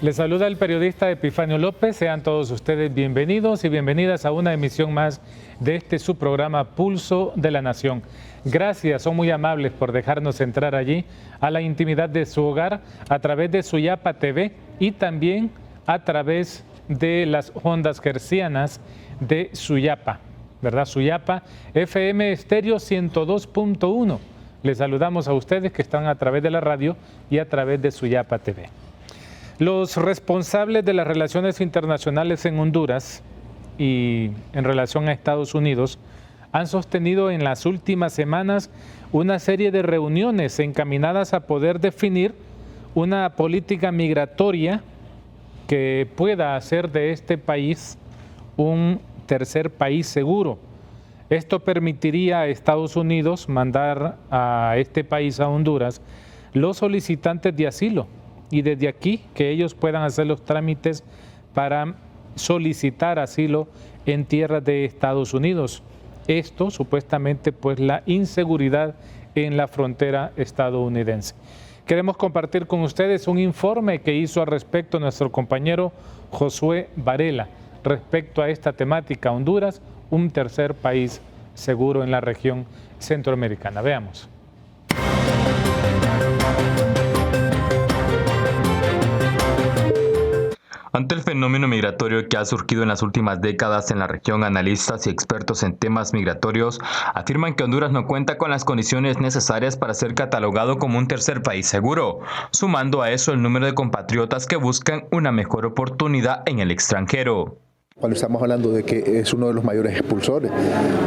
Les saluda el periodista Epifanio López. Sean todos ustedes bienvenidos y bienvenidas a una emisión más de su programa Pulso de la Nación. Gracias, son muy amables por dejarnos entrar allí a la intimidad de su hogar a través de Suyapa TV y también a través de las ondas hercianas de Suyapa, ¿verdad? Suyapa FM Estéreo 102.1. Les saludamos a ustedes que están a través de la radio y a través de Suyapa TV. Los responsables de las relaciones internacionales en Honduras y en relación a Estados Unidos han sostenido en las últimas semanas una serie de reuniones encaminadas a poder definir una política migratoria que pueda hacer de este país un tercer país seguro. Esto permitiría a Estados Unidos mandar a este país, a Honduras, los solicitantes de asilo y desde aquí que ellos puedan hacer los trámites para solicitar asilo en tierras de Estados Unidos. Esto supuestamente pues la inseguridad en la frontera estadounidense. Queremos compartir con ustedes un informe que hizo al respecto nuestro compañero Josué Varela respecto a esta temática, Honduras, un tercer país seguro en la región centroamericana. Veamos. Ante el fenómeno migratorio que ha surgido en las últimas décadas en la región, analistas y expertos en temas migratorios afirman que Honduras no cuenta con las condiciones necesarias para ser catalogado como un tercer país seguro, sumando a eso el número de compatriotas que buscan una mejor oportunidad en el extranjero. Cuando estamos hablando de que es uno de los mayores expulsores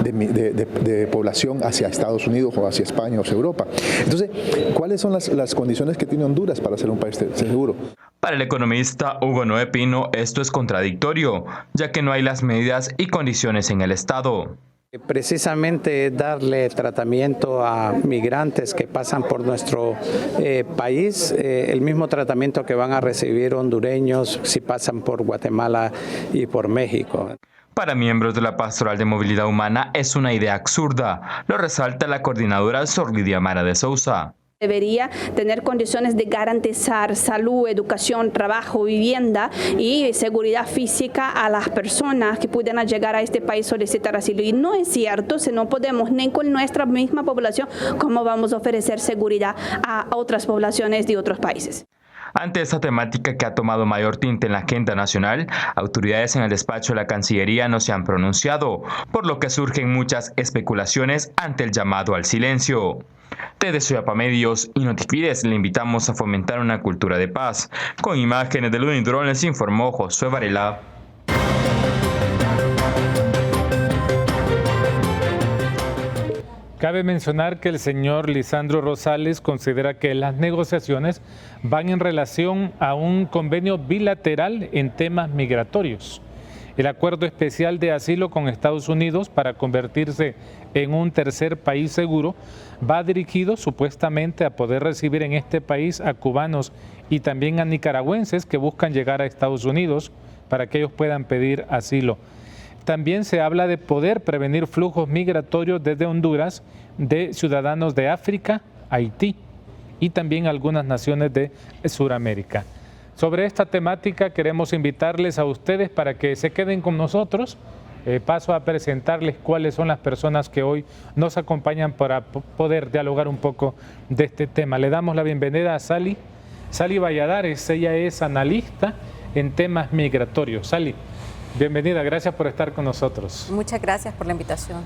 de población hacia Estados Unidos o hacia España o hacia Europa. Entonces, ¿cuáles son las condiciones que tiene Honduras para ser un país seguro? Para el economista Hugo Noé Pino, esto es contradictorio, ya que no hay las medidas y condiciones en el Estado. Precisamente darle tratamiento a migrantes que pasan por nuestro país, el mismo tratamiento que van a recibir hondureños si pasan por Guatemala y por México. Para miembros de la Pastoral de Movilidad Humana es una idea absurda, lo resalta la coordinadora Sor Lidia Mara de Sousa. Debería tener condiciones de garantizar salud, educación, trabajo, vivienda y seguridad física a las personas que puedan llegar a este país a solicitar asilo. Y no es cierto, si no podemos ni con nuestra misma población, ¿cómo vamos a ofrecer seguridad a otras poblaciones de otros países? Ante esta temática que ha tomado mayor tinte en la agenda nacional, autoridades en el despacho de la Cancillería no se han pronunciado, por lo que surgen muchas especulaciones ante el llamado al silencio. Desde Suyapa Medios y Notifides le invitamos a fomentar una cultura de paz. Con imágenes del Unidrón les informó Josué Varela. Cabe mencionar que el señor Lisandro Rosales considera que las negociaciones van en relación a un convenio bilateral en temas migratorios. El acuerdo especial de asilo con Estados Unidos para convertirse en un tercer país seguro va dirigido supuestamente a poder recibir en este país a cubanos y también a nicaragüenses que buscan llegar a Estados Unidos para que ellos puedan pedir asilo. También se habla de poder prevenir flujos migratorios desde Honduras de ciudadanos de África, Haití y también algunas naciones de Sudamérica. Sobre esta temática queremos invitarles a ustedes para que se queden con nosotros. Paso a presentarles cuáles son las personas que hoy nos acompañan para poder dialogar un poco de este tema. Le damos la bienvenida a Sally Valladares. Ella es analista en temas migratorios. Sally, bienvenida, gracias por estar con nosotros. Muchas gracias por la invitación.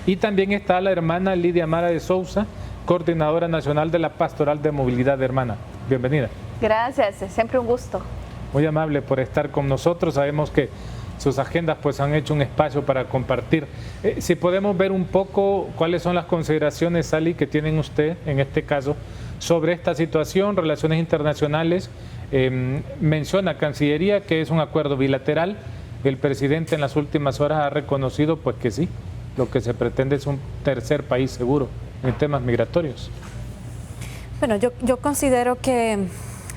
Y también está la hermana Lidia Mara de Sousa, coordinadora nacional de la Pastoral de Movilidad. Hermana, bienvenida. Gracias, es siempre un gusto. Muy amable por estar con nosotros. Sabemos que sus agendas pues han hecho un espacio para compartir. Si podemos ver un poco cuáles son las consideraciones, Sally, que tienen usted en este caso sobre esta situación, relaciones internacionales. Menciona Cancillería que es un acuerdo bilateral. El presidente en las últimas horas ha reconocido pues que sí, lo que se pretende es un tercer país seguro en temas migratorios. Bueno, yo considero que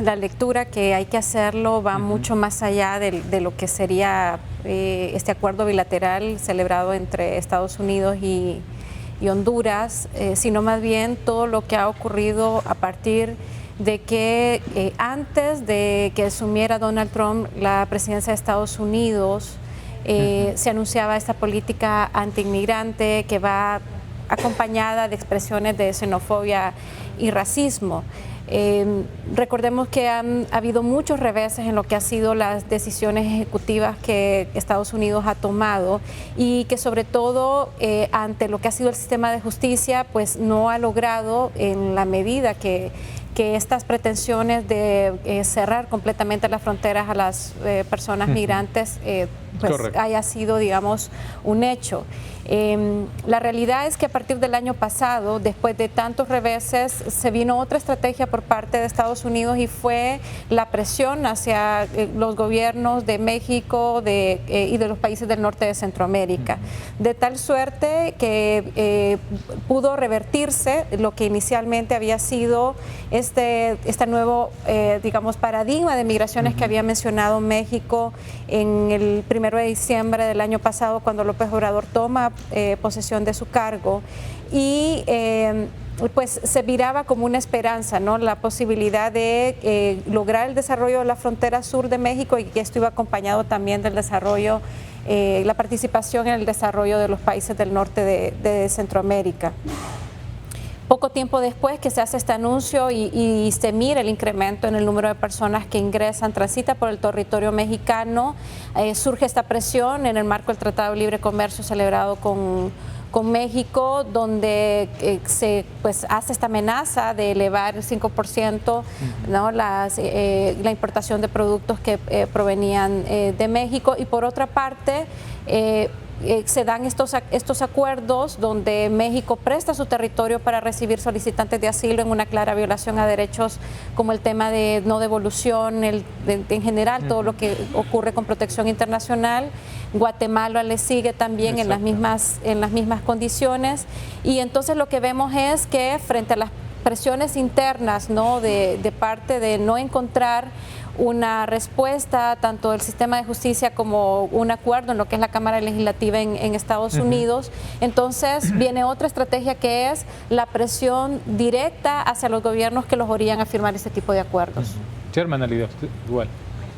la lectura que hay que hacerlo va mucho más allá de lo que sería este acuerdo bilateral celebrado entre Estados Unidos y Honduras, sino más bien todo lo que ha ocurrido a partir de que antes de que asumiera Donald Trump la presidencia de Estados Unidos, se anunciaba esta política anti-inmigrante que va acompañada de expresiones de xenofobia y racismo. Recordemos que ha habido muchos reveses en lo que han sido las decisiones ejecutivas que Estados Unidos ha tomado y que sobre todo ante lo que ha sido el sistema de justicia, pues no ha logrado en la medida que estas pretensiones de cerrar completamente las fronteras a las personas migrantes pues haya sido, digamos, un hecho. La realidad es que a partir del año pasado, después de tantos reveses, se vino otra estrategia por parte de Estados Unidos y fue la presión hacia los gobiernos de México y de los países del norte de Centroamérica, de tal suerte que pudo revertirse lo que inicialmente había sido este nuevo, digamos, paradigma de migraciones que había mencionado México en el 1 de diciembre del año pasado, cuando López Obrador toma posesión de su cargo, y pues se miraba como una esperanza, ¿no? La posibilidad de lograr el desarrollo de la frontera sur de México, y que esto iba acompañado también del desarrollo, la participación en el desarrollo de los países del norte de Centroamérica. Poco tiempo después que se hace este anuncio y se mira el incremento en el número de personas que ingresan, transitan por el territorio mexicano, surge esta presión en el marco del Tratado de Libre Comercio celebrado con México, donde se hace esta amenaza de elevar el 5%, ¿no? La importación de productos que provenían de México. Y por otra parte, se dan estos acuerdos donde México presta su territorio para recibir solicitantes de asilo en una clara violación a derechos como el tema de no devolución, en general todo lo que ocurre con protección internacional. Guatemala le sigue también en las mismas condiciones, y entonces lo que vemos es que frente a las presiones internas, ¿no? de parte de no encontrar una respuesta tanto del sistema de justicia como un acuerdo en lo que es la Cámara Legislativa en Estados Unidos. Entonces viene otra estrategia, que es la presión directa hacia los gobiernos que los orillan a firmar este tipo de acuerdos. Chairman Alida, igual.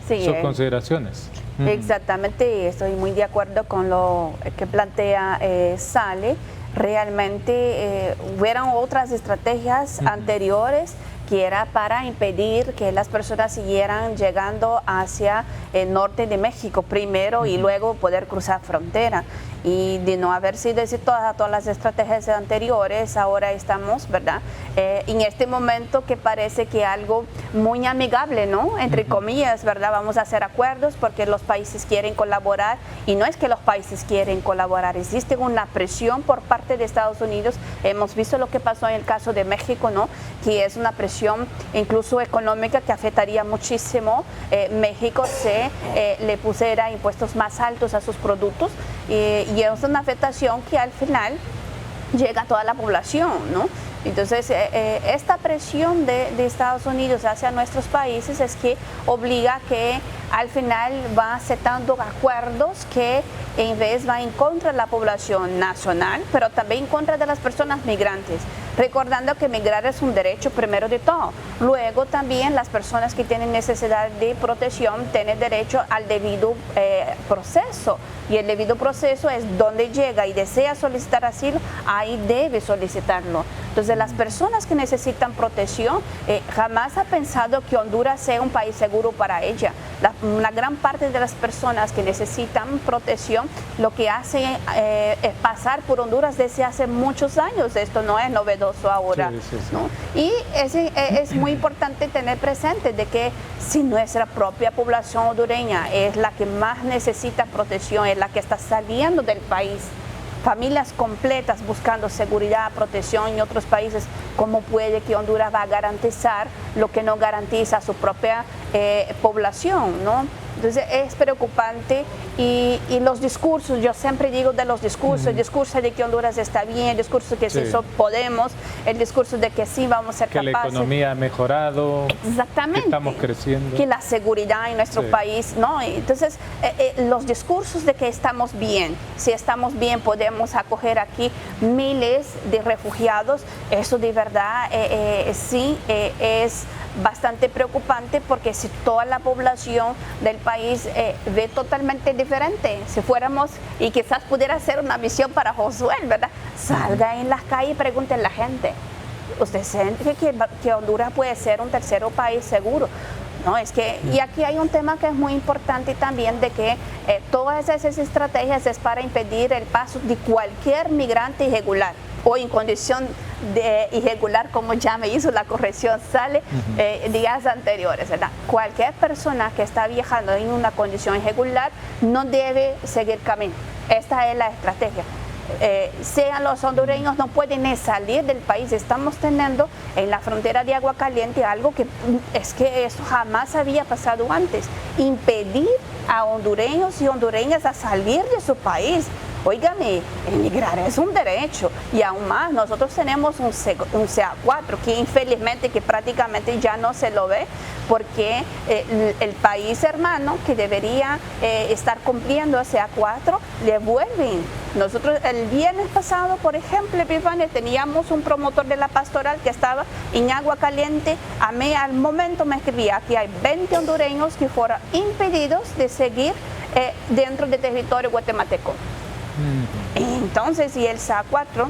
Sí, sus consideraciones. Exactamente, estoy muy de acuerdo con lo que plantea Sale. Realmente hubieron otras estrategias anteriores que era para impedir que las personas siguieran llegando hacia el norte de México primero y luego poder cruzar frontera. Y de no haber sido exitosas todas las estrategias anteriores, ahora estamos, ¿verdad?, en este momento que parece que algo muy amigable, ¿no?, entre comillas, ¿verdad?, vamos a hacer acuerdos porque los países quieren colaborar, y no es que los países quieren colaborar, existe una presión por parte de Estados Unidos. Hemos visto lo que pasó en el caso de México, ¿no?, que es una presión incluso económica que afectaría muchísimo. México le pusiera impuestos más altos a sus productos, y es una afectación que al final llega a toda la población, ¿no? Entonces, esta presión de Estados Unidos hacia nuestros países es que obliga que al final va aceptando acuerdos que en vez va en contra de la población nacional, pero también en contra de las personas migrantes, recordando que migrar es un derecho primero de todo. Luego también las personas que tienen necesidad de protección tienen derecho al debido proceso, y el debido proceso es donde llega y desea solicitar asilo, ahí debe solicitarlo. Entonces, las personas que necesitan protección, jamás ha pensado que Honduras sea un país seguro para ella. Una gran parte de las personas que necesitan protección lo que hacen es pasar por Honduras desde hace muchos años. Esto no es novedoso ahora, ¿no? Y es muy importante tener presente de que si nuestra propia población hondureña es la que más necesita protección, es la que está saliendo del país, familias completas buscando seguridad, protección en otros países, ¿cómo puede que Honduras va a garantizar lo que no garantiza a su propia población, ¿no? Entonces es preocupante, y los discursos, yo siempre digo de los discursos, el discurso de que Honduras está bien, el discurso de que sí podemos, el discurso de que sí vamos a ser capaces. Que la economía ha mejorado, exactamente, que estamos creciendo. Que la seguridad en nuestro país, ¿no? Entonces los discursos de que estamos bien, si estamos bien podemos acoger aquí miles de refugiados, eso de verdad sí es bastante preocupante, porque si toda la población del país ve totalmente diferente, si fuéramos, y quizás pudiera ser una visión para Josué, ¿verdad? Salga en las calles y pregunte a la gente, ¿usted siente que Honduras puede ser un tercer país seguro? No, es que, y aquí hay un tema que es muy importante también, de que todas esas estrategias es para impedir el paso de cualquier migrante irregular o en condición de irregular, como ya me hizo la corrección, sale días anteriores, ¿verdad? Cualquier persona que está viajando en una condición irregular no debe seguir camino. Esta es la estrategia. Sean los hondureños, no pueden salir del país. Estamos teniendo en la frontera de Agua Caliente algo que es que eso jamás había pasado antes, impedir a hondureños y hondureñas a salir de su país. Óigame, emigrar es un derecho, y aún más, nosotros tenemos un CA4 que infelizmente que prácticamente ya no se lo ve, porque el país hermano que debería estar cumpliendo ese CA4 le vuelven. Nosotros el viernes pasado, por ejemplo, Epifania, teníamos un promotor de la pastoral que estaba en Agua Caliente. A mí al momento me escribía que hay 20 hondureños que fueron impedidos de seguir dentro del territorio guatemalteco. Entonces, y el CA4,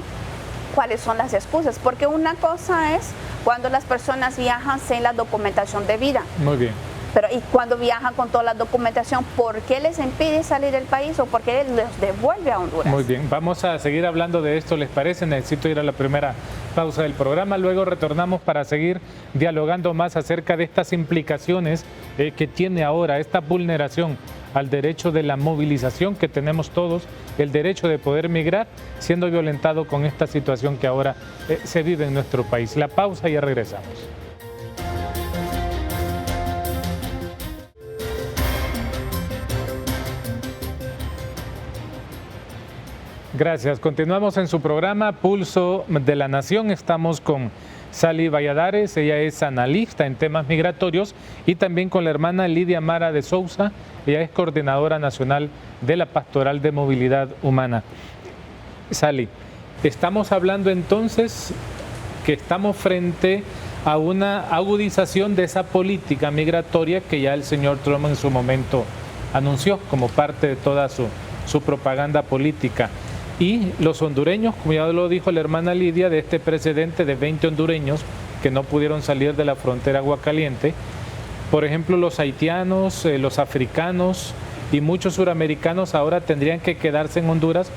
¿cuáles son las excusas? Porque una cosa es cuando las personas viajan sin la documentación debida. Muy bien. Pero y cuando viajan con toda la documentación, ¿por qué les impide salir del país o por qué les devuelve a Honduras? Muy bien, vamos a seguir hablando de esto, ¿les parece? Necesito ir a la primera pausa del programa, luego retornamos para seguir dialogando más acerca de estas implicaciones que tiene ahora esta vulneración al derecho de la movilización que tenemos todos, el derecho de poder migrar, siendo violentado con esta situación que ahora se vive en nuestro país. La pausa y ya regresamos. Gracias. Continuamos en su programa Pulso de la Nación. Estamos con Sally Valladares, ella es analista en temas migratorios, y también con la hermana Lidia Mara de Sousa, ella es coordinadora nacional de la Pastoral de Movilidad Humana. Sally, estamos hablando entonces que estamos frente a una agudización de esa política migratoria que ya el señor Trump en su momento anunció como parte de toda su propaganda política. Y los hondureños, como ya lo dijo la hermana Lidia, de este precedente de 20 hondureños que no pudieron salir de la frontera Agua Caliente, por ejemplo, los haitianos, los africanos y muchos suramericanos ahora tendrían que quedarse en Honduras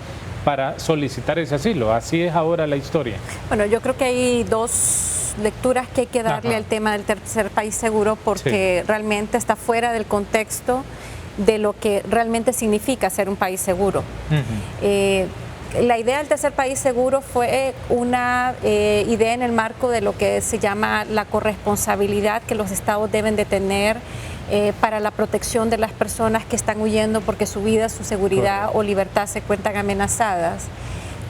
para solicitar ese asilo. Así es ahora la historia. Bueno, yo creo que hay dos lecturas que hay que darle al tema del tercer país seguro, porque realmente está fuera del contexto de lo que realmente significa ser un país seguro. La idea del tercer país seguro fue una idea en el marco de lo que se llama la corresponsabilidad que los estados deben de tener para la protección de las personas que están huyendo porque su vida, su seguridad o libertad se encuentran amenazadas.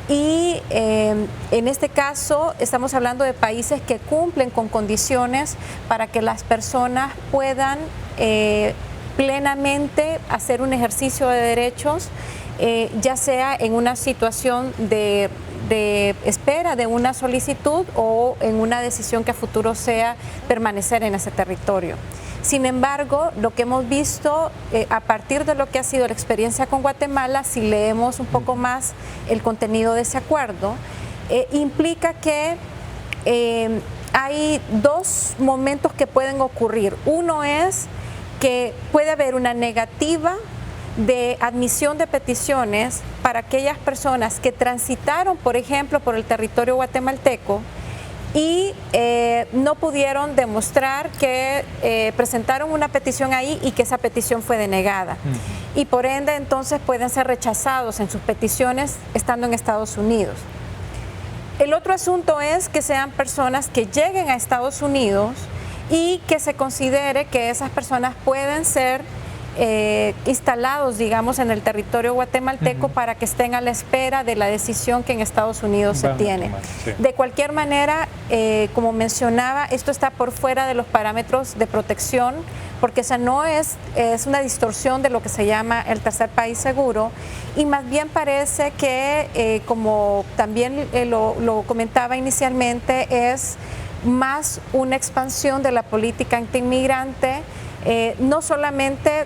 Y en este caso estamos hablando de países que cumplen con condiciones para que las personas puedan plenamente hacer un ejercicio de derechos, ya sea en una situación de espera de una solicitud o en una decisión que a futuro sea permanecer en ese territorio. Sin embargo, lo que hemos visto a partir de lo que ha sido la experiencia con Guatemala, si leemos un poco más el contenido de ese acuerdo, implica que hay dos momentos que pueden ocurrir. Uno es que puede haber una negativa de admisión de peticiones para aquellas personas que transitaron, por ejemplo, por el territorio guatemalteco y no pudieron demostrar que presentaron una petición ahí y que esa petición fue denegada. Y por ende, entonces pueden ser rechazados en sus peticiones estando en Estados Unidos. El otro asunto es que sean personas que lleguen a Estados Unidos y que se considere que esas personas pueden ser instalados, digamos, en el territorio guatemalteco para que estén a la espera de la decisión que en Estados Unidos se tiene. De cualquier manera, como mencionaba, esto está por fuera de los parámetros de protección, porque esa no es una distorsión de lo que se llama el tercer país seguro, y más bien parece que, como también lo comentaba inicialmente, es más una expansión de la política antiinmigrante, no solamente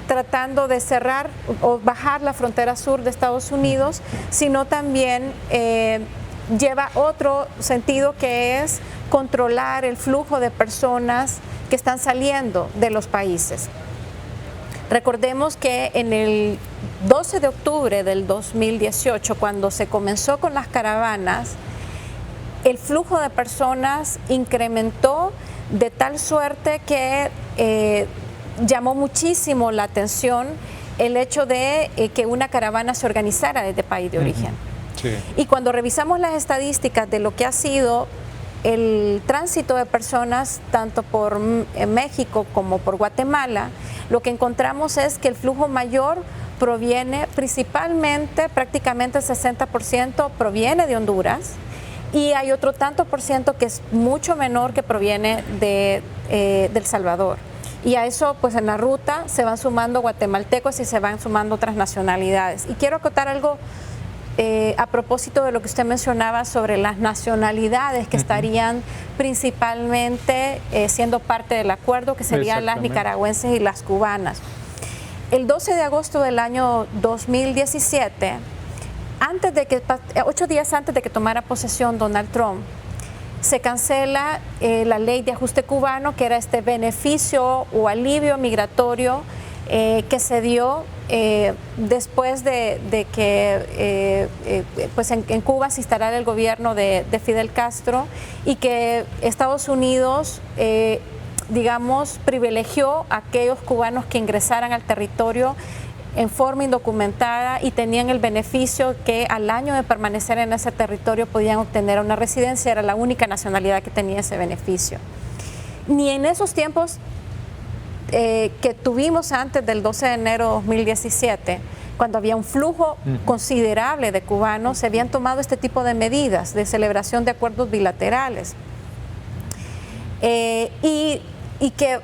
tratando de cerrar o bajar la frontera sur de Estados Unidos, sino también lleva otro sentido, que es controlar el flujo de personas que están saliendo de los países. Recordemos que en el 12 de octubre del 2018, cuando se comenzó con las caravanas, el flujo de personas incrementó de tal suerte que llamó muchísimo la atención el hecho de que una caravana se organizara desde país de origen. Sí. Y cuando revisamos las estadísticas de lo que ha sido el tránsito de personas tanto por México como por Guatemala, lo que encontramos es que el flujo mayor proviene principalmente, prácticamente el 60% proviene de Honduras, y hay otro tanto por ciento que es mucho menor que proviene de El Salvador. Y a eso, pues en la ruta se van sumando guatemaltecos y se van sumando otras nacionalidades. Y quiero acotar algo a propósito de lo que usted mencionaba sobre las nacionalidades que estarían principalmente siendo parte del acuerdo, que serían las nicaragüenses y las cubanas. El 12 de agosto del año 2017, 8 días antes de que tomara posesión Donald Trump, se cancela la ley de ajuste cubano, que era este beneficio o alivio migratorio que se dio después de que pues en Cuba se instalara el gobierno de Fidel Castro, y que Estados Unidos digamos privilegió a aquellos cubanos que ingresaran al territorio en forma indocumentada y tenían el beneficio que al año de permanecer en ese territorio podían obtener una residencia. Era la única nacionalidad que tenía ese beneficio. Ni en esos tiempos que tuvimos antes del 12 de enero de 2017, cuando había un flujo considerable de cubanos, se habían tomado este tipo de medidas de celebración de acuerdos bilaterales. Y que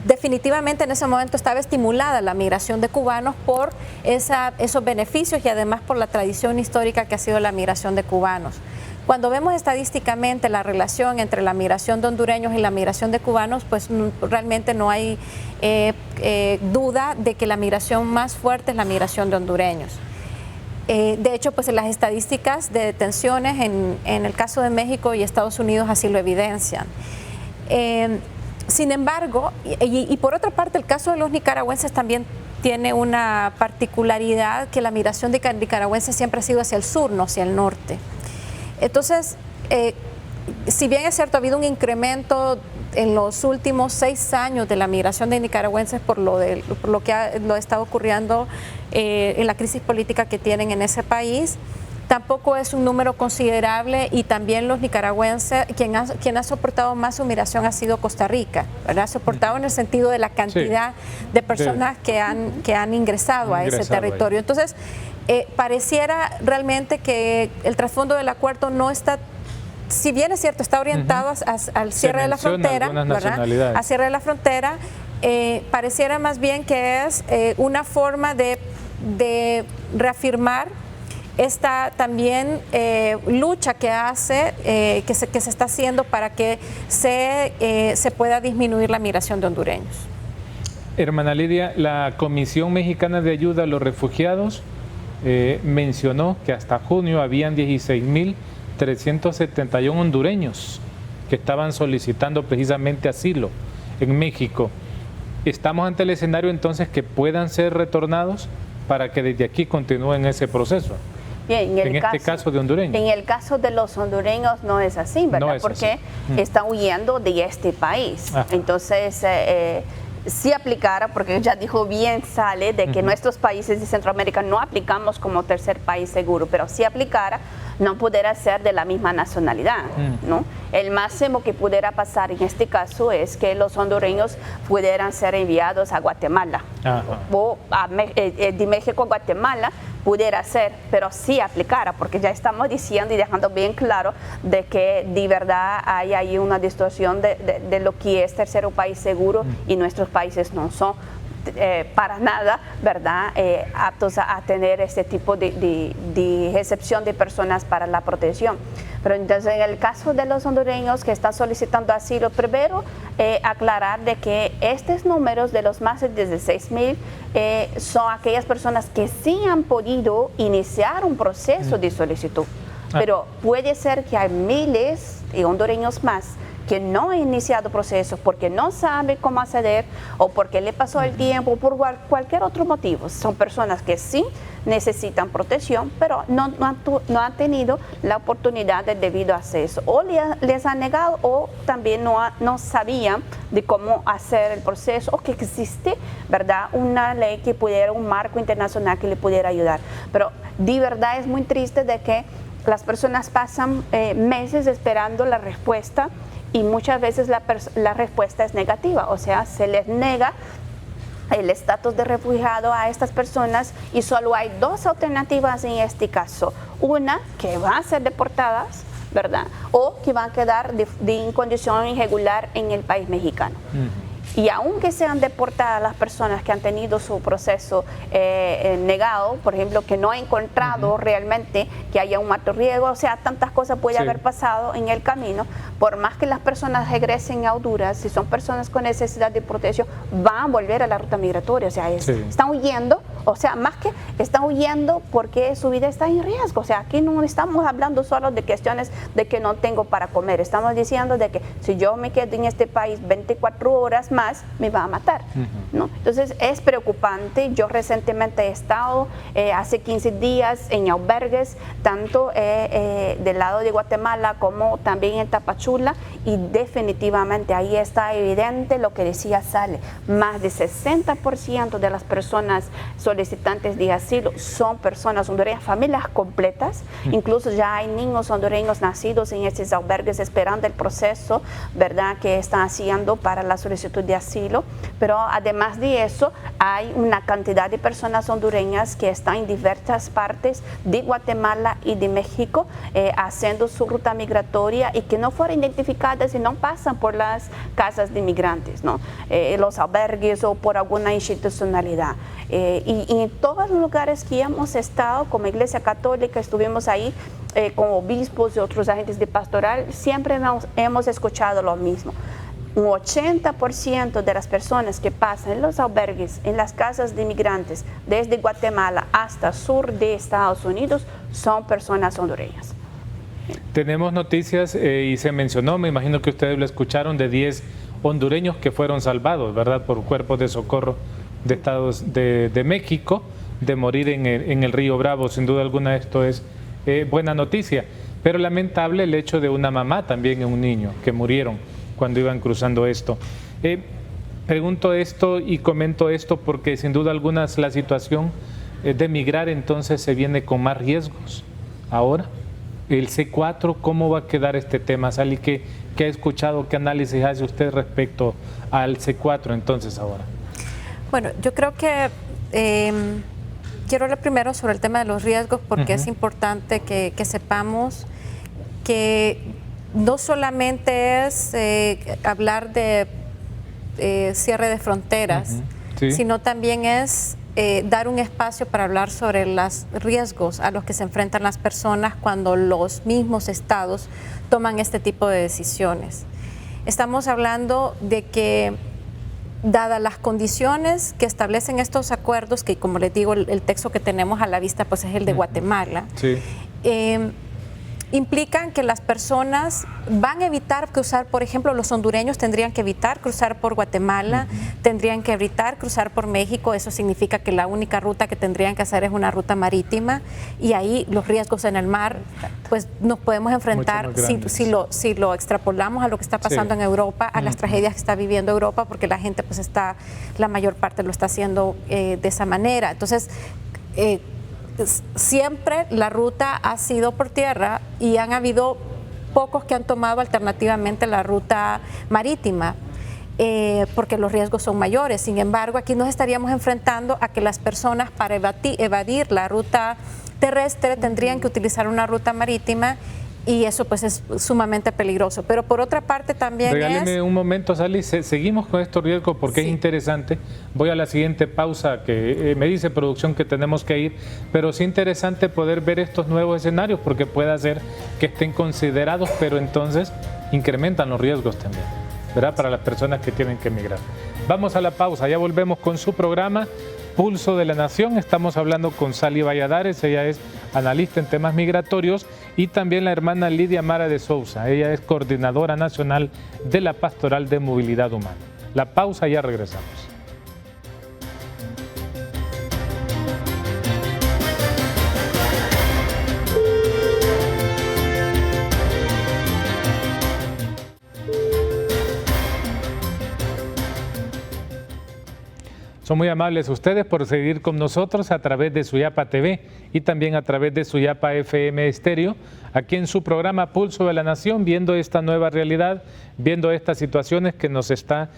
definitivamente en ese momento estaba estimulada la migración de cubanos por esos beneficios y además por la tradición histórica que ha sido la migración de cubanos. Cuando vemos estadísticamente la relación entre la migración de hondureños y la migración de cubanos, pues realmente no hay duda de que la migración más fuerte es la migración de hondureños. De hecho, pues las estadísticas de detenciones en el caso de México y Estados Unidos así lo evidencian. Sin embargo, y por otra parte, el caso de los nicaragüenses también tiene una particularidad, que la migración de nicaragüenses siempre ha sido hacia el sur, no hacia el norte. Entonces, si bien es cierto, ha habido un incremento en los últimos 6 años de la migración de nicaragüenses por lo que ha estado ocurriendo en la crisis política que tienen en ese país, tampoco es un número considerable, y también los nicaragüenses, quien ha soportado más su migración ha sido Costa Rica, ¿verdad? Ha soportado en el sentido de la cantidad de personas que han ingresado a ese territorio. Entonces, pareciera realmente que el trasfondo del acuerdo no está, si bien es cierto, está orientado al cierre de la frontera, ¿verdad? Al cierre de la frontera, pareciera más bien que es una forma de reafirmar esta también lucha que hace, que se está haciendo para que se pueda disminuir la migración de hondureños. Hermana Lidia, la Comisión Mexicana de Ayuda a los Refugiados mencionó que hasta junio habían 16.371 hondureños que estaban solicitando precisamente asilo en México. ¿Estamos ante el escenario entonces que puedan ser retornados para que desde aquí continúen ese proceso? Bien, en este caso de hondureños. En el caso de los hondureños no es así, ¿verdad? No es porque así. están huyendo de este país. Ajá. Entonces, si aplicara, porque ya dijo bien Sale, de que nuestros países de Centroamérica no aplicamos como tercer país seguro, pero si aplicara, no pudiera ser de la misma nacionalidad, ¿no? El máximo que pudiera pasar en este caso es que los hondureños pudieran ser enviados a Guatemala. Ajá. O de México a Guatemala pudiera ser, pero sí aplicara, porque ya estamos diciendo y dejando bien claro de que de verdad hay ahí una distorsión de lo que es tercero país seguro y nuestros países no son para nada, ¿verdad?, aptos a tener este tipo de excepción de personas para la protección. Pero entonces, en el caso de los hondureños que están solicitando asilo, primero aclarar de que estos números de los más de 16,000 son aquellas personas que sí han podido iniciar un proceso de solicitud. Pero puede ser que hay miles de hondureños más que no han iniciado procesos porque no sabe cómo acceder o porque le pasó el tiempo, por cualquier otro motivo. Son personas que sí necesitan protección, pero no han tenido la oportunidad de debido acceso. O les han negado o también no sabían de cómo hacer el proceso o que existe, ¿verdad?, una ley que pudiera, un marco internacional que le pudiera ayudar. Pero de verdad es muy triste de que las personas pasan meses esperando la respuesta y muchas veces la respuesta es negativa, o sea, se les nega el estatus de refugiado a estas personas y solo hay dos alternativas en este caso. Una, que van a ser deportadas, ¿verdad?, o que van a quedar en condición irregular en el país mexicano. Y aunque sean deportadas las personas que han tenido su proceso negado, por ejemplo, que no ha encontrado realmente que haya un alto riesgo, o sea, tantas cosas puede haber pasado en el camino, por más que las personas regresen a Honduras, si son personas con necesidad de protección, van a volver a la ruta migratoria, o sea, están huyendo, o sea, más que están huyendo porque su vida está en riesgo, o sea, aquí no estamos hablando solo de cuestiones de que no tengo para comer, estamos diciendo de que si yo me quedo en este país 24 horas más, me va a matar, ¿no? Entonces es preocupante. Yo recientemente he estado hace 15 días en albergues, tanto del lado de Guatemala como también en Tapachula, y definitivamente ahí está evidente lo que decía Sale, más de 60% de las personas solicitantes de asilo son personas hondureñas, familias completas, incluso ya hay niños hondureños nacidos en estos albergues esperando el proceso, ¿verdad?, que están haciendo para la solicitud de asilo, pero además de eso hay una cantidad de personas hondureñas que están en diversas partes de Guatemala y de México haciendo su ruta migratoria y que no fueron identificadas y no pasan por las casas de migrantes, ¿no?, los albergues o por alguna institucionalidad. Y en todos los lugares que hemos estado como Iglesia Católica, estuvimos ahí con obispos y otros agentes de pastoral, siempre hemos escuchado lo mismo. Un 80% de las personas que pasan en los albergues, en las casas de inmigrantes, desde Guatemala hasta sur de Estados Unidos, son personas hondureñas. Tenemos noticias y se mencionó, me imagino que ustedes lo escucharon, de 10 hondureños que fueron salvados, ¿verdad?, por cuerpos de socorro de Estados de México, de morir en el río Bravo. Sin duda alguna esto es buena noticia, pero lamentable el hecho de una mamá también y un niño que murieron cuando iban cruzando esto. Pregunto esto y comento esto porque sin duda alguna la situación de migrar entonces se viene con más riesgos. Ahora, el C4, ¿cómo va a quedar este tema? Sally, ¿qué ha escuchado, qué análisis hace usted respecto al C4 entonces ahora? Bueno, yo creo que quiero hablar primero sobre el tema de los riesgos porque es importante que sepamos que no solamente es hablar de cierre de fronteras, sino también es dar un espacio para hablar sobre los riesgos a los que se enfrentan las personas cuando los mismos estados toman este tipo de decisiones. Estamos hablando de que, dadas las condiciones que establecen estos acuerdos, que como les digo, el texto que tenemos a la vista pues es el de Guatemala, implican que las personas van a evitar cruzar, por ejemplo, los hondureños tendrían que evitar cruzar por Guatemala, tendrían que evitar cruzar por México. Eso significa que la única ruta que tendrían que hacer es una ruta marítima, y ahí los riesgos en el mar pues nos podemos enfrentar si lo extrapolamos a lo que está pasando en Europa, a las tragedias que está viviendo Europa, porque la gente pues la mayor parte lo está haciendo de esa manera. Entonces, siempre la ruta ha sido por tierra y han habido pocos que han tomado alternativamente la ruta marítima porque los riesgos son mayores. Sin embargo, aquí nos estaríamos enfrentando a que las personas para evadir la ruta terrestre tendrían que utilizar una ruta marítima, y eso pues es sumamente peligroso. Pero por otra parte también Regáleme un momento, Sally, seguimos con estos riesgos porque es interesante. Voy a la siguiente pausa que me dice producción que tenemos que ir, pero es interesante poder ver estos nuevos escenarios porque puede ser que estén considerados, pero entonces incrementan los riesgos también, ¿verdad? Para las personas que tienen que emigrar. Vamos a la pausa, ya volvemos con su programa Pulso de la Nación. Estamos hablando con Sally Valladares, ella es analista en temas migratorios, y también la hermana Lidia Mara de Sousa, ella es coordinadora nacional de la Pastoral de Movilidad Humana. La pausa, ya regresamos. Son muy amables ustedes por seguir con nosotros a través de Suyapa TV y también a través de Suyapa FM Estéreo, aquí en su programa Pulso de la Nación, viendo esta nueva realidad, viendo estas situaciones que nos está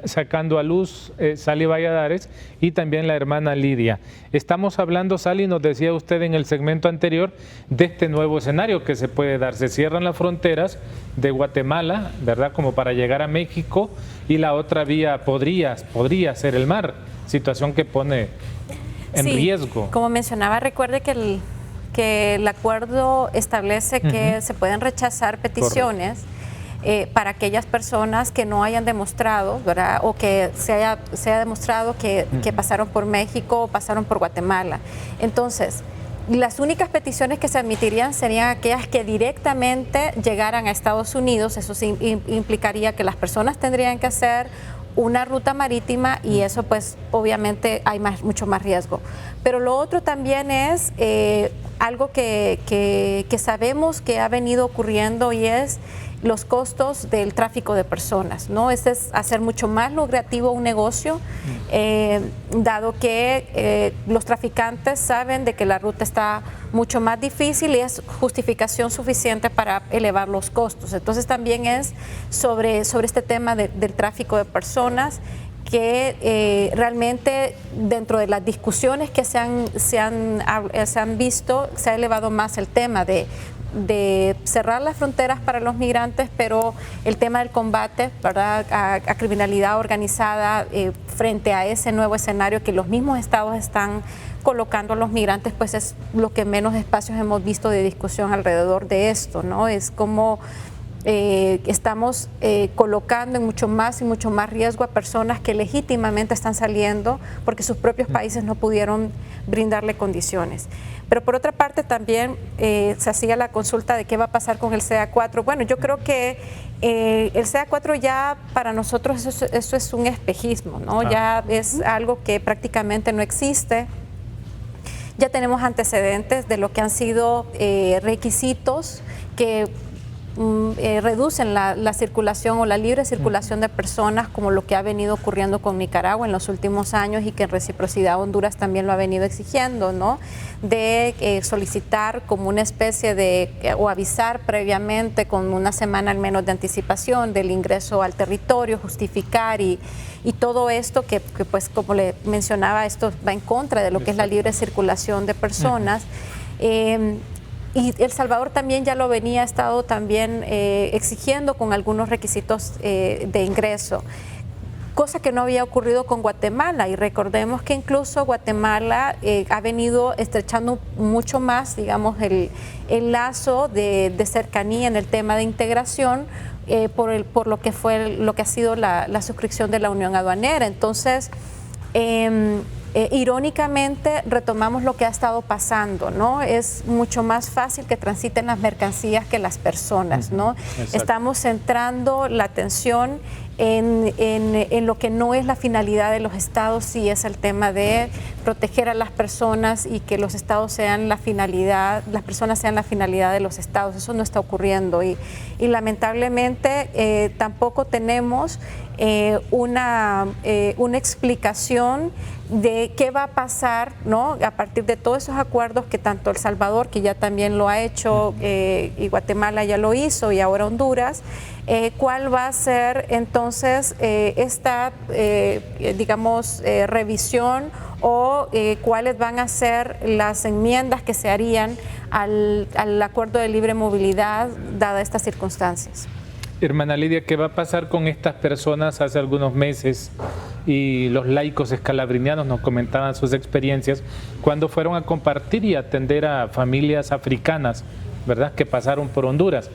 sacando a luz Sally Valladares y también la hermana Lidia. Estamos hablando, Sally, nos decía usted en el segmento anterior, de este nuevo escenario que se puede dar. Se cierran las fronteras de Guatemala, ¿verdad?, como para llegar a México, y la otra vía podría ser el mar, situación que pone en riesgo. Como mencionaba, recuerde que el acuerdo establece que se pueden rechazar peticiones para aquellas personas que no hayan demostrado, ¿verdad?, o que se haya demostrado que pasaron por México o pasaron por Guatemala. Entonces, las únicas peticiones que se admitirían serían aquellas que directamente llegaran a Estados Unidos. Eso sí implicaría que las personas tendrían que hacer una ruta marítima y eso pues obviamente hay mucho más riesgo. Pero lo otro también es algo que sabemos que ha venido ocurriendo y es los costos del tráfico de personas, ¿no? Este es hacer mucho más lucrativo un negocio, dado que los traficantes saben de que la ruta está mucho más difícil y es justificación suficiente para elevar los costos. Entonces también es sobre este tema del tráfico de personas que realmente dentro de las discusiones que se han visto, se ha elevado más el tema de cerrar las fronteras para los migrantes, pero el tema del combate, ¿verdad?, a criminalidad organizada frente a ese nuevo escenario que los mismos estados están colocando a los migrantes, pues es lo que menos espacios hemos visto de discusión alrededor de esto, ¿no? Es como estamos colocando en mucho más riesgo a personas que legítimamente están saliendo porque sus propios países no pudieron brindarle condiciones. Pero por otra parte también se hacía la consulta de qué va a pasar con el CA4. Bueno, yo creo que el CA4 ya para nosotros eso es un espejismo, ¿no? Ya es algo que prácticamente no existe. Ya tenemos antecedentes de lo que han sido requisitos que reducen la circulación o la libre circulación de personas, como lo que ha venido ocurriendo con Nicaragua en los últimos años y que en reciprocidad Honduras también lo ha venido exigiendo, ¿no? De solicitar como una especie de, o avisar previamente con una semana al menos de anticipación del ingreso al territorio, justificar y todo esto que pues como le mencionaba, esto va en contra de lo que es la libre circulación de personas. Y El Salvador también ya lo ha estado también exigiendo con algunos requisitos de ingreso, cosa que no había ocurrido con Guatemala. Y recordemos que incluso Guatemala ha venido estrechando mucho más, digamos, el lazo de cercanía en el tema de integración por lo que ha sido la suscripción de la Unión Aduanera. Entonces, irónicamente retomamos lo que ha estado pasando, ¿no? Es mucho más fácil que transiten las mercancías que las personas, ¿no? Exacto. Estamos centrando la atención en lo que no es la finalidad de los estados, sí es el tema de proteger a las personas y que los estados sean la finalidad, las personas sean la finalidad de los estados. Eso no está ocurriendo y lamentablemente tampoco tenemos una explicación de qué va a pasar, ¿no? A partir de todos esos acuerdos que tanto El Salvador, que ya también lo ha hecho, y Guatemala ya lo hizo, y ahora Honduras, cuál va a ser entonces esta, digamos, revisión o cuáles van a ser las enmiendas que se harían al acuerdo de libre movilidad, dadas estas circunstancias. Hermana Lidia, ¿qué va a pasar con estas personas hace algunos meses? Y los laicos escalabrinianos nos comentaban sus experiencias cuando fueron a compartir y atender a familias africanas, ¿verdad?, que pasaron por Honduras.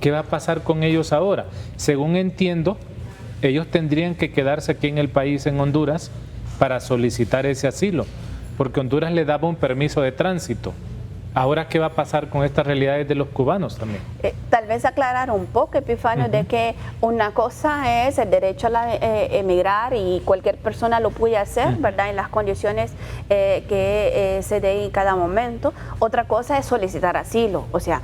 ¿Qué va a pasar con ellos ahora? Según entiendo, ellos tendrían que quedarse aquí en el país, en Honduras, para solicitar ese asilo, porque Honduras le daba un permiso de tránsito. Ahora, ¿qué va a pasar con estas realidades de los cubanos también? Tal vez aclarar un poco, Epifanio, de que una cosa es el derecho a emigrar y cualquier persona lo puede hacer, ¿verdad?, en las condiciones que se den en cada momento. Otra cosa es solicitar asilo. O sea,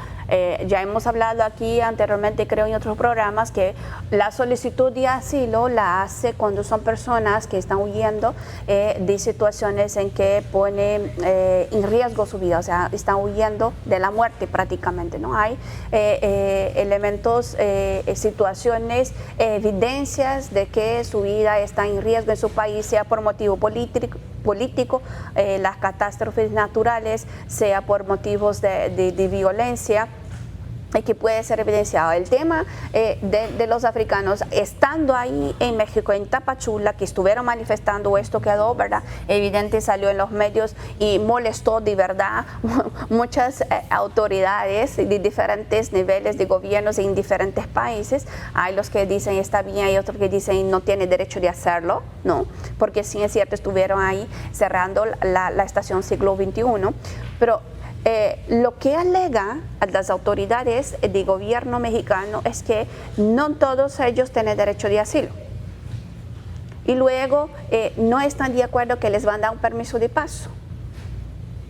ya hemos hablado aquí anteriormente, creo, en otros programas, que la solicitud de asilo la hace cuando son personas que están huyendo de situaciones en que ponen en riesgo su vida, o sea, están huyendo de la muerte prácticamente, ¿no? Hay elementos, situaciones, evidencias de que su vida está en riesgo en su país, sea por motivo político, las catástrofes naturales, sea por motivos de violencia, que puede ser evidenciado. El tema de los africanos, estando ahí en México, en Tapachula, que estuvieron manifestando, esto quedó, ¿verdad?, evidente, salió en los medios y molestó de verdad muchas autoridades de diferentes niveles de gobiernos en diferentes países. Hay los que dicen está bien, hay otros que dicen no tiene derecho de hacerlo, no, porque sí es cierto, estuvieron ahí cerrando la estación Siglo XXI, pero lo que alega a las autoridades de gobierno mexicano es que no todos ellos tienen derecho de asilo. Y luego no están de acuerdo que les van a dar un permiso de paso.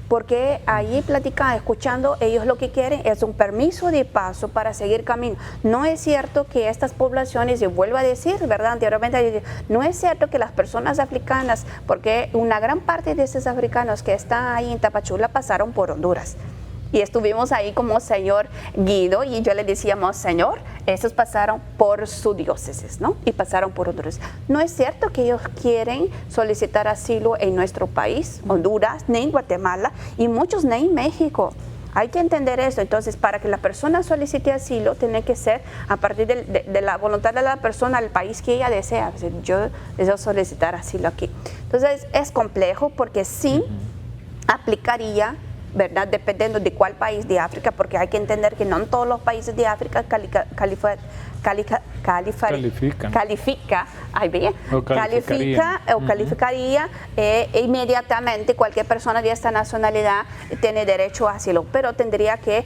Porque ahí platicando, escuchando, ellos lo que quieren es un permiso de paso para seguir camino. No es cierto que estas poblaciones, y vuelvo a decir, ¿verdad?, anteriormente, no es cierto que las personas africanas, porque una gran parte de esos africanos que están ahí en Tapachula pasaron por Honduras. Y estuvimos ahí como señor Guido y yo le decíamos, señor, esos pasaron por su diócesis, ¿no? Y pasaron por Honduras. No es cierto que ellos quieren solicitar asilo en nuestro país, Honduras, ni en Guatemala, y muchos ni en México. Hay que entender eso. Entonces, para que la persona solicite asilo, tiene que ser a partir de la voluntad de la persona, al país que ella desea. O sea, yo deseo solicitar asilo aquí. Entonces, es complejo porque sí aplicaría, ¿verdad?, dependiendo de cuál país de África, porque hay que entender que no en todos los países de África califica inmediatamente cualquier persona de esta nacionalidad tiene derecho a asilo, pero tendría que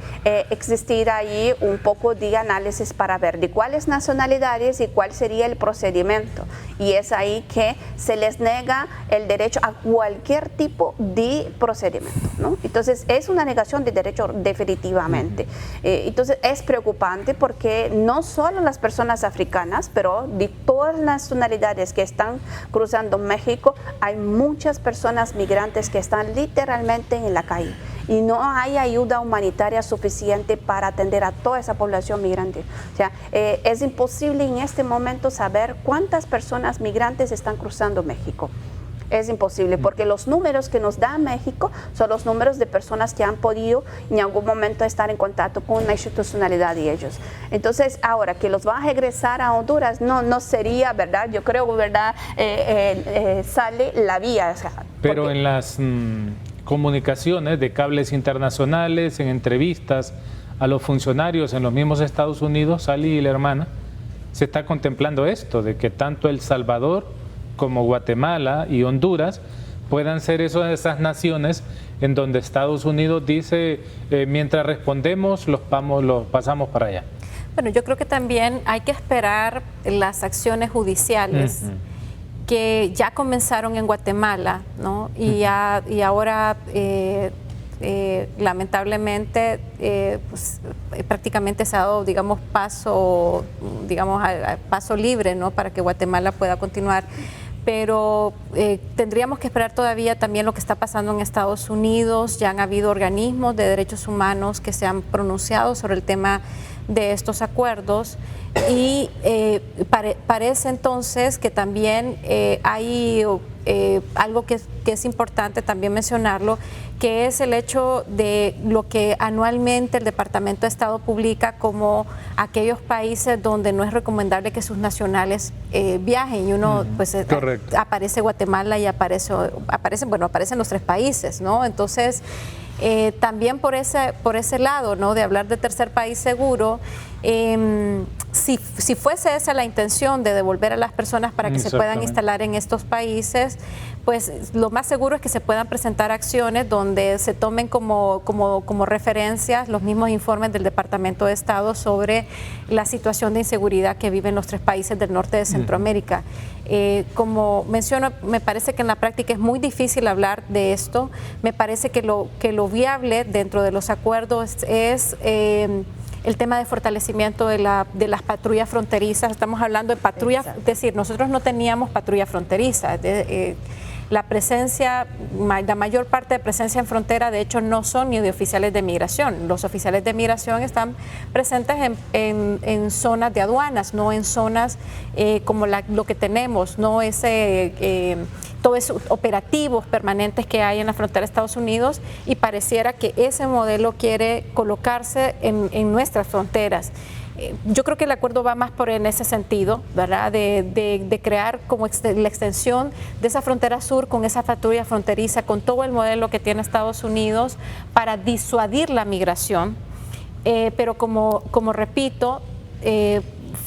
existir ahí un poco de análisis para ver de cuáles nacionalidades y cuál sería el procedimiento, y es ahí que se les nega el derecho a cualquier tipo de procedimiento, ¿no? Entonces es una negación de derecho definitivamente. Entonces es preocupante porque no solo las personas africanas, pero de todas las nacionalidades que están cruzando México, hay muchas personas migrantes que están literalmente en la calle y no hay ayuda humanitaria suficiente para atender a toda esa población migrante. O sea, es imposible en este momento saber cuántas personas migrantes están cruzando México. Es imposible porque los números que nos da México son los números de personas que han podido en algún momento estar en contacto con la institucionalidad de ellos. Entonces, ahora que los van a regresar a Honduras, no sería, ¿verdad? Yo creo, ¿verdad? Sale la vía. O sea, pero porque en las comunicaciones de cables internacionales, en entrevistas a los funcionarios en los mismos Estados Unidos, Sally y la hermana, se está contemplando esto, de que tanto El Salvador como Guatemala y Honduras puedan ser esas naciones en donde Estados Unidos dice, mientras respondemos, los pasamos para allá. Bueno, yo creo que también hay que esperar las acciones judiciales que ya comenzaron en Guatemala, ¿no? Y ahora lamentablemente pues, prácticamente se ha dado, digamos, paso libre, ¿no?, para que Guatemala pueda continuar. Pero tendríamos que esperar todavía también lo que está pasando en Estados Unidos. Ya han habido organismos de derechos humanos que se han pronunciado sobre el tema de estos acuerdos y parece entonces que también hay algo que es importante también mencionarlo, que es el hecho de lo que anualmente el Departamento de Estado publica como aquellos países donde no es recomendable que sus nacionales viajen, y uno pues aparece Guatemala y aparecen los 3 países, ¿no? Entonces también por ese lado, ¿no?, de hablar de tercer país seguro, si fuese esa la intención de devolver a las personas para que se puedan instalar en estos países, pues lo más seguro es que se puedan presentar acciones donde se tomen como referencias los mismos informes del Departamento de Estado sobre la situación de inseguridad que viven los 3 países del norte de Centroamérica. Como menciono, me parece que en la práctica es muy difícil hablar de esto. Me parece que lo viable dentro de los acuerdos es el tema de fortalecimiento de las patrullas fronterizas. Estamos hablando de patrullas, es decir, nosotros no teníamos patrulla fronteriza. La mayor parte de presencia en frontera, de hecho, no son ni de oficiales de migración. Los oficiales de migración están presentes en zonas de aduanas, no en zonas como lo que tenemos, no todos esos operativos permanentes que hay en la frontera de Estados Unidos, y pareciera que ese modelo quiere colocarse en nuestras fronteras. Yo creo que el acuerdo va más en ese sentido, ¿verdad? De crear como la extensión de esa frontera sur con esa patrulla fronteriza, con todo el modelo que tiene Estados Unidos para disuadir la migración. Pero como repito,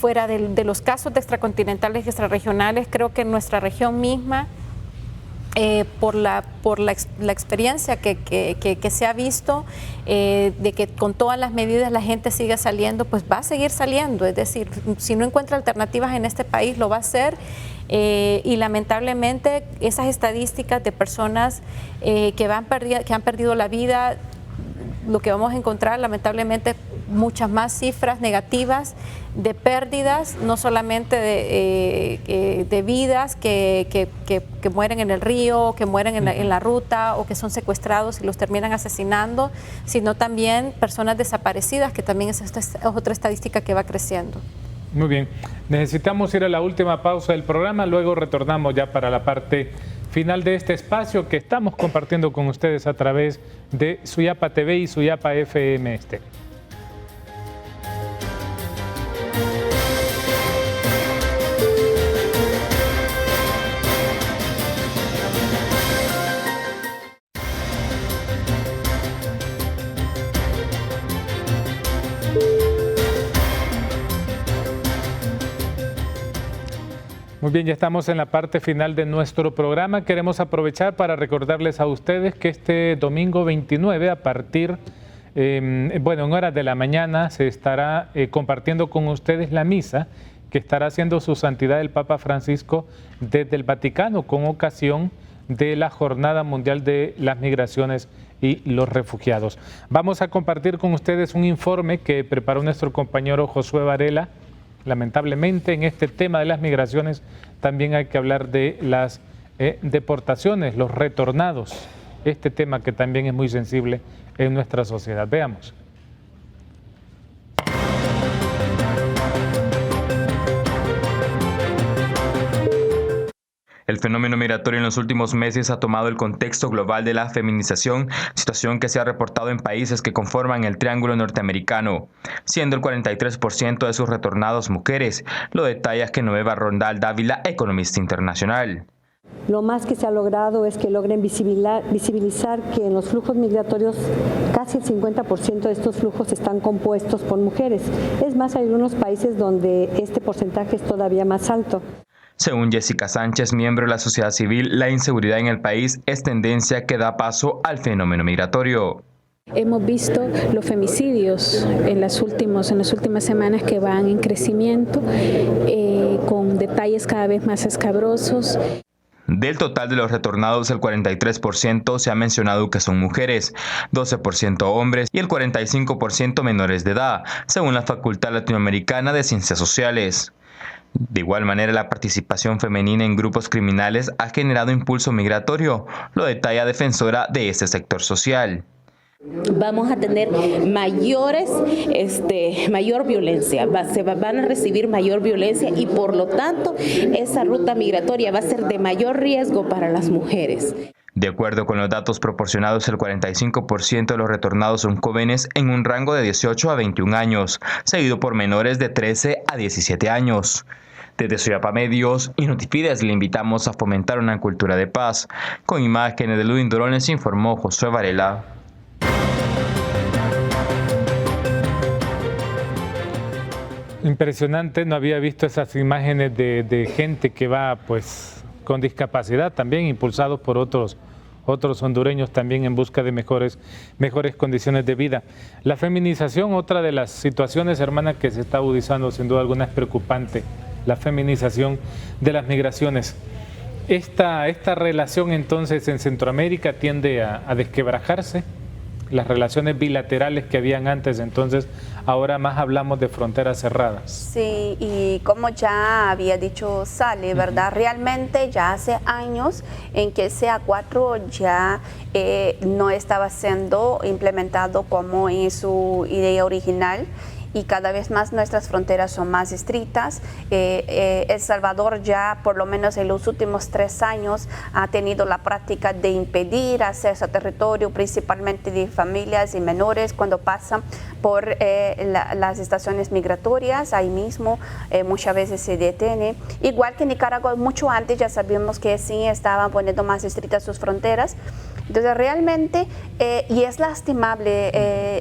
fuera de los casos de extracontinentales y extrarregionales, creo que en nuestra región misma, por la experiencia que se ha visto, de que con todas las medidas la gente sigue saliendo, pues va a seguir saliendo. Es decir, si no encuentra alternativas en este país, lo va a hacer. Y lamentablemente esas estadísticas de personas que han perdido la vida, lo que vamos a encontrar lamentablemente muchas más cifras negativas de pérdidas, no solamente de vidas que mueren en el río, que mueren en la ruta, o que son secuestrados y los terminan asesinando, sino también personas desaparecidas, que también es otra estadística que va creciendo. Muy bien, necesitamos ir a la última pausa del programa, luego retornamos ya para la parte final de este espacio que estamos compartiendo con ustedes a través de Suyapa TV y Suyapa FM Estéreo. Muy bien, ya estamos en la parte final de nuestro programa. Queremos aprovechar para recordarles a ustedes que este domingo 29, a partir, en horas de la mañana, se estará compartiendo con ustedes la misa que estará haciendo su santidad el Papa Francisco desde el Vaticano con ocasión de la Jornada Mundial de las Migraciones y los Refugiados. Vamos a compartir con ustedes un informe que preparó nuestro compañero Josué Varela. Lamentablemente, en este tema de las migraciones también hay que hablar de las deportaciones, los retornados, este tema que también es muy sensible en nuestra sociedad. Veamos. El fenómeno migratorio en los últimos meses ha tomado el contexto global de la feminización, situación que se ha reportado en países que conforman el Triángulo Norteamericano, siendo el 43% de sus retornados mujeres, lo detalla Genoveva Rondal Dávila, economista internacional. Lo más que se ha logrado es que logren visibilizar que en los flujos migratorios casi el 50% de estos flujos están compuestos por mujeres. Es más, hay algunos países donde este porcentaje es todavía más alto. Según Jessica Sánchez, miembro de la sociedad civil, la inseguridad en el país es tendencia que da paso al fenómeno migratorio. Hemos visto los femicidios en las últimas semanas que van en crecimiento, con detalles cada vez más escabrosos. Del total de los retornados, el 43% se ha mencionado que son mujeres, 12% hombres y el 45% menores de edad, según la Facultad Latinoamericana de Ciencias Sociales. De igual manera, la participación femenina en grupos criminales ha generado impulso migratorio, lo detalla defensora de este sector social. Vamos a tener mayor violencia, van a recibir mayor violencia y por lo tanto esa ruta migratoria va a ser de mayor riesgo para las mujeres. De acuerdo con los datos proporcionados, el 45% de los retornados son jóvenes en un rango de 18 a 21 años, seguido por menores de 13 a 17 años. Desde Soyapa Medios y Notifides le invitamos a fomentar una cultura de paz. Con imágenes de Ludin Durón les informó Josué Varela. Impresionante, no había visto esas imágenes de gente que va pues con discapacidad también, impulsados por otros hondureños también en busca de mejores condiciones de vida. La feminización, otra de las situaciones, hermana, que se está agudizando, sin duda alguna es preocupante, la feminización de las migraciones. Esta relación entonces en Centroamérica tiende a desquebrajarse. Las relaciones bilaterales que habían antes, entonces ahora más hablamos de fronteras cerradas. Sí, y como ya había dicho Sale, ¿verdad? Realmente ya hace años en que ese acuerdo ya no estaba siendo implementado como en su idea original. Y cada vez más nuestras fronteras son más estrictas. El Salvador ya por lo menos en los últimos 3 años ha tenido la práctica de impedir acceso a territorio, principalmente de familias y menores cuando pasan por las estaciones migratorias. Ahí mismo muchas veces se detiene. Igual que Nicaragua, mucho antes ya sabíamos que sí estaban poniendo más estrictas sus fronteras. Entonces realmente, y es lastimable,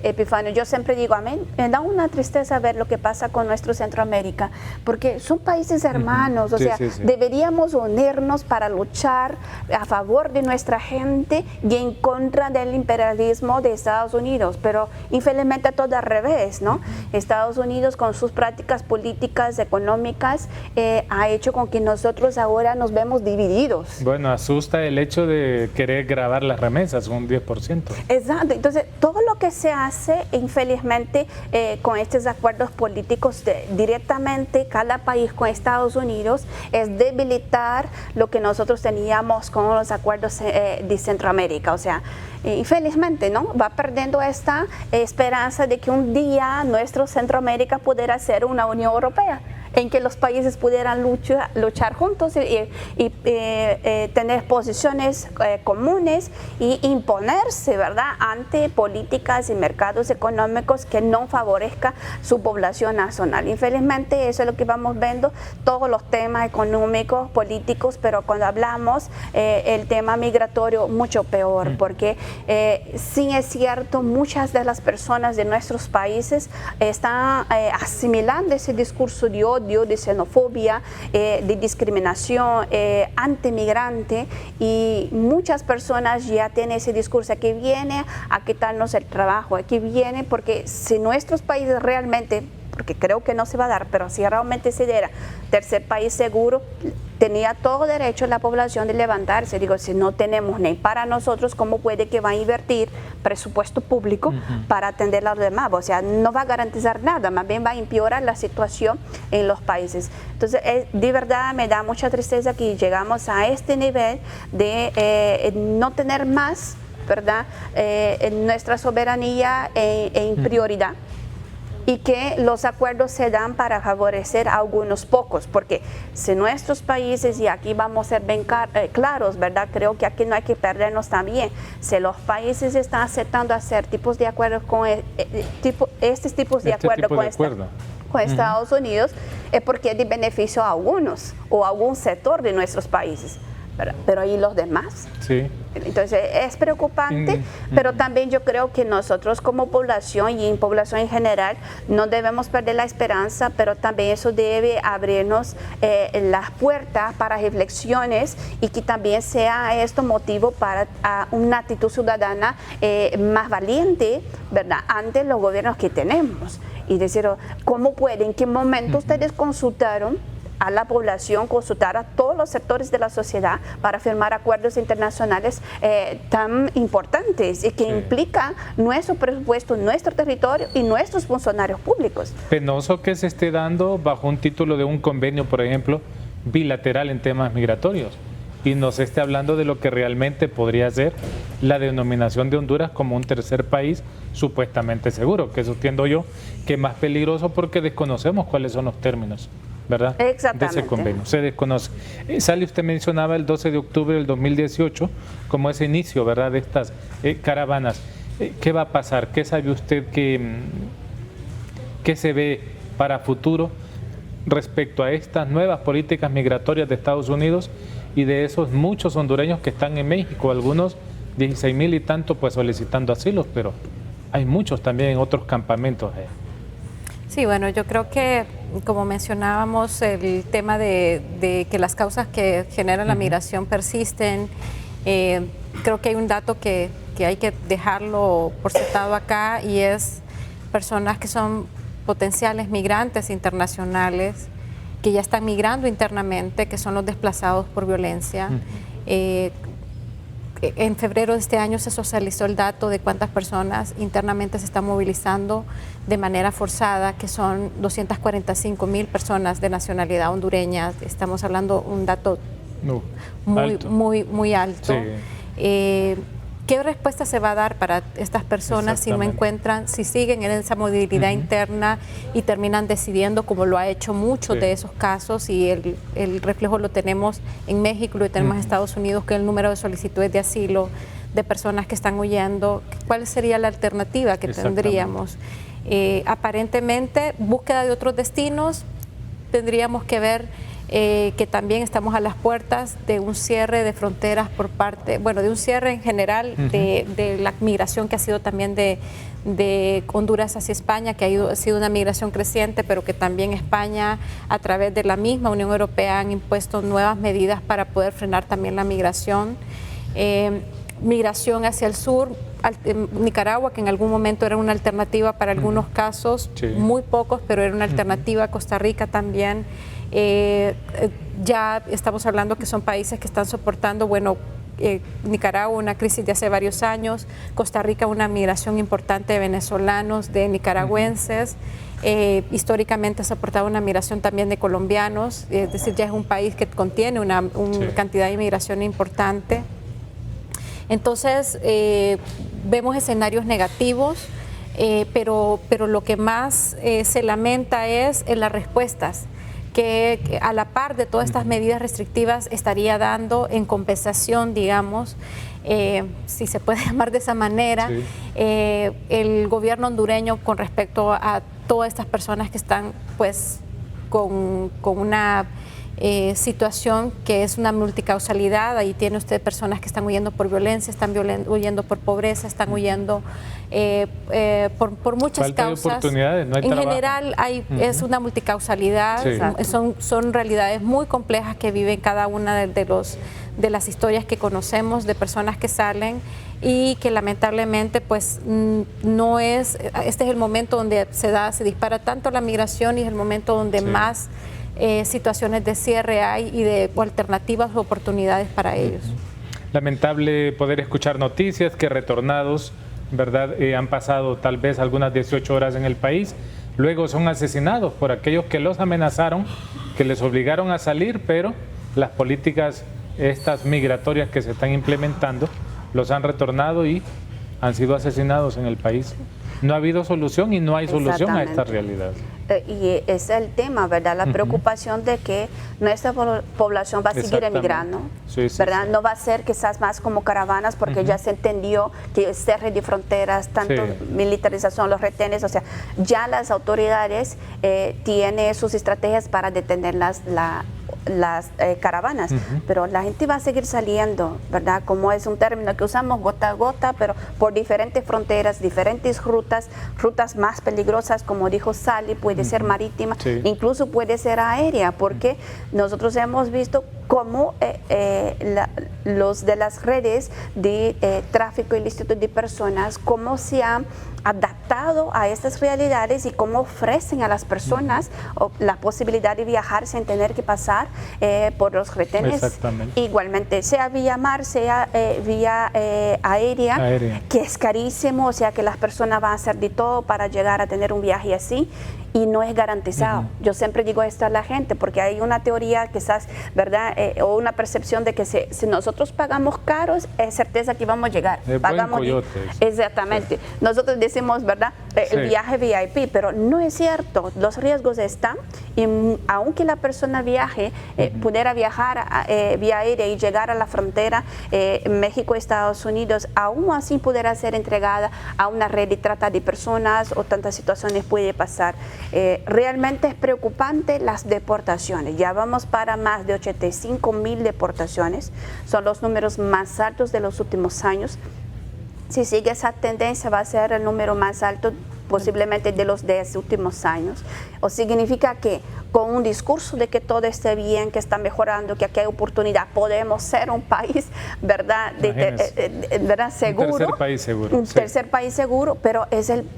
Epifanio, yo siempre digo, a mí me da una tristeza ver lo que pasa con nuestro Centroamérica, porque son países hermanos, o sea, deberíamos unirnos para luchar a favor de nuestra gente y en contra del imperialismo de Estados Unidos, pero infelizmente todo al revés, ¿no? Estados Unidos con sus prácticas políticas, económicas, ha hecho con que nosotros ahora nos vemos divididos. Bueno, asusta el hecho de querer grabar las remesas, un 10%. Exacto, entonces todo lo que se hace, infelizmente, con estos acuerdos políticos directamente cada país con Estados Unidos es debilitar lo que nosotros teníamos con los acuerdos de Centroamérica, o sea, infelizmente, ¿no? Va perdiendo esta esperanza de que un día nuestro Centroamérica pudiera ser una Unión Europea, en que los países pudieran luchar juntos y tener posiciones comunes y imponerse, ¿verdad?, ante políticas y mercados económicos que no favorezcan su población nacional. Infelizmente eso es lo que vamos viendo, todos los temas económicos, políticos, pero cuando hablamos el tema migratorio mucho peor, porque sí es cierto, muchas de las personas de nuestros países están asimilando ese discurso de odio, de xenofobia, de discriminación antimigrante, y muchas personas ya tienen ese discurso: aquí viene a quitarnos el trabajo, aquí viene porque si nuestros países realmente, porque creo que no se va a dar, pero si realmente se diera tercer país seguro, tenía todo derecho la población de levantarse. Digo, si no tenemos ni para nosotros, ¿cómo puede que va a invertir presupuesto público para atender a los demás? O sea, no va a garantizar nada, más bien va a empeorar la situación en los países. Entonces, de verdad me da mucha tristeza que llegamos a este nivel de no tener más, ¿verdad?, nuestra soberanía en prioridad, y que los acuerdos se dan para favorecer a algunos pocos, porque si nuestros países, y aquí vamos a ser bien claros, ¿verdad?, creo que aquí no hay que perdernos también, si los países están aceptando hacer tipos de acuerdos con estos tipos de acuerdos con Estados Unidos, es porque es de beneficio a algunos o a algún sector de nuestros países. Pero ¿y los demás? Sí. Entonces es preocupante, pero también yo creo que nosotros como población y en población en general no debemos perder la esperanza, pero también eso debe abrirnos las puertas para reflexiones, y que también sea esto motivo para una actitud ciudadana más valiente, ¿verdad?, ante los gobiernos que tenemos. Y decir, ¿cómo pueden? ¿En qué momento ustedes consultaron a la población, consultar a todos los sectores de la sociedad para firmar acuerdos internacionales tan importantes y que implican nuestro presupuesto, nuestro territorio y nuestros funcionarios públicos? Penoso que se esté dando bajo un título de un convenio, por ejemplo, bilateral en temas migratorios. y nos esté hablando de lo que realmente podría ser la denominación de Honduras como un tercer país supuestamente seguro, que eso entiendo yo que es más peligroso porque desconocemos cuáles son los términos, ¿verdad? Exactamente. De ese convenio, se desconoce. Sally, usted mencionaba el 12 de octubre del 2018 como ese inicio, ¿verdad?, de estas caravanas. ¿Qué va a pasar? ¿Qué sabe usted que se ve para futuro respecto a estas nuevas políticas migratorias de Estados Unidos y de esos muchos hondureños que están en México, algunos 16,000 y tanto pues solicitando asilos, pero hay muchos también en otros campamentos? Sí, bueno, yo creo que, como mencionábamos, el tema de que las causas que generan la migración persisten, creo que hay un dato que hay que dejarlo por sentado acá, y es personas que son potenciales migrantes internacionales, que ya están migrando internamente, que son los desplazados por violencia. En febrero de este año se socializó el dato de cuántas personas internamente se están movilizando de manera forzada, que son 245,000 personas de nacionalidad hondureña. Estamos hablando de un dato muy alto. Sí. ¿Qué respuesta se va a dar para estas personas si no encuentran, si siguen en esa movilidad interna y terminan decidiendo, como lo ha hecho muchos de esos casos, y el reflejo lo tenemos en México, lo tenemos en Estados Unidos, que el número de solicitudes de asilo de personas que están huyendo? ¿Cuál sería la alternativa que tendríamos? Aparentemente, búsqueda de otros destinos. Tendríamos que ver que también estamos a las puertas de un cierre de fronteras por parte, bueno, de un cierre en general de la migración que ha sido también de Honduras hacia España, que ha sido una migración creciente, pero que también España, a través de la misma Unión Europea, han impuesto nuevas medidas para poder frenar también la migración. Migración hacia el sur, Nicaragua, que en algún momento era una alternativa para algunos casos, muy pocos, pero era una alternativa. Costa Rica también. Ya estamos hablando que son países que están soportando, bueno, Nicaragua una crisis de hace varios años, Costa Rica una migración importante de venezolanos, de nicaragüenses, históricamente ha soportado una migración también de colombianos, es decir, ya es un país que contiene una cantidad de inmigración importante. Entonces, vemos escenarios negativos, pero lo que más se lamenta es en las respuestas que a la par de todas estas medidas restrictivas estaría dando en compensación, digamos, si se puede llamar de esa manera, el gobierno hondureño con respecto a todas estas personas que están pues con una situación que es una multicausalidad. Ahí tiene usted personas que están huyendo por violencia, están huyendo por pobreza, están huyendo por muchas falta causas. De oportunidades, no hay en trabajo. general es una multicausalidad, son realidades muy complejas que viven cada una de las historias que conocemos de personas que salen y que lamentablemente pues no es, este es el momento donde se dispara tanto la migración y es el momento donde más situaciones de cierre hay y de alternativas o oportunidades para ellos. Lamentable poder escuchar noticias que retornados, ¿verdad? Han pasado tal vez algunas 18 horas en el país, luego son asesinados por aquellos que los amenazaron, que les obligaron a salir, pero las políticas estas migratorias que se están implementando los han retornado y han sido asesinados en el país. No ha habido solución y no hay solución a esta realidad. Y es el tema, ¿verdad? La preocupación de que nuestra población va a seguir emigrando, ¿verdad? No va a ser quizás más como caravanas porque ya se entendió que cierre de fronteras, tanto militarización, los retenes, o sea, ya las autoridades tienen sus estrategias para detener las caravanas, pero la gente va a seguir saliendo, ¿verdad? Como es un término que usamos gota a gota, pero por diferentes fronteras, diferentes rutas más peligrosas, como dijo Sally, puede ser marítima, incluso puede ser aérea, porque nosotros hemos visto cómo los de las redes de tráfico ilícito de personas, cómo se han adaptado adaptado a estas realidades y cómo ofrecen a las personas la posibilidad de viajar sin tener que pasar por los retenes. Igualmente, sea vía mar, sea vía aérea, que es carísimo, o sea que las personas van a hacer de todo para llegar a tener un viaje así. Y no es garantizado. Yo siempre digo esto a la gente porque hay una teoría quizás, ¿verdad? O una percepción de que si nosotros pagamos caros, es certeza que vamos a llegar. Pagamos exactamente. Sí. Nosotros decimos, ¿verdad? El viaje VIP, pero no es cierto. Los riesgos están y aunque la persona viaje, pudiera viajar vía aérea y llegar a la frontera México-Estados Unidos, aún así pudiera ser entregada a una red de trata de personas o tantas situaciones puede pasar. Realmente es preocupante las deportaciones. Ya vamos para más de 85,000 deportaciones. Son los números más altos de los últimos años. Si sigue esa tendencia va a ser el número más alto posiblemente de los 10 últimos años. O significa que con un discurso de que todo esté bien, que está mejorando, que aquí hay oportunidad, podemos ser un país, ¿verdad? ¿Verdad? Seguro. Un tercer país seguro. Un tercer país seguro, pero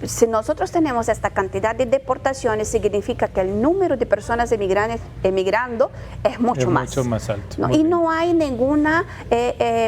si nosotros tenemos esta cantidad de deportaciones, significa que el número de personas emigrando es mucho más alto. ¿No? Y no hay ninguna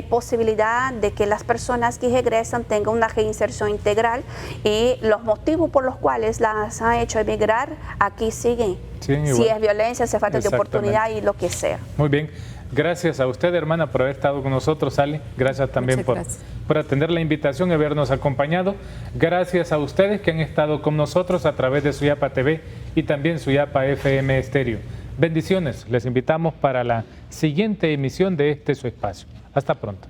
posibilidad de que las personas que regresan tengan una reinserción integral y los motivos por los cuales las han hecho emigrar aquí siguen. Sí, si es violencia, si es falta de oportunidad y lo que sea. Muy bien. Gracias a usted, hermana, por haber estado con nosotros, Ali. Gracias también por atender la invitación y habernos acompañado. Gracias a ustedes que han estado con nosotros a través de Suyapa TV y también Suyapa FM Estéreo. Bendiciones. Les invitamos para la siguiente emisión de su espacio. Hasta pronto.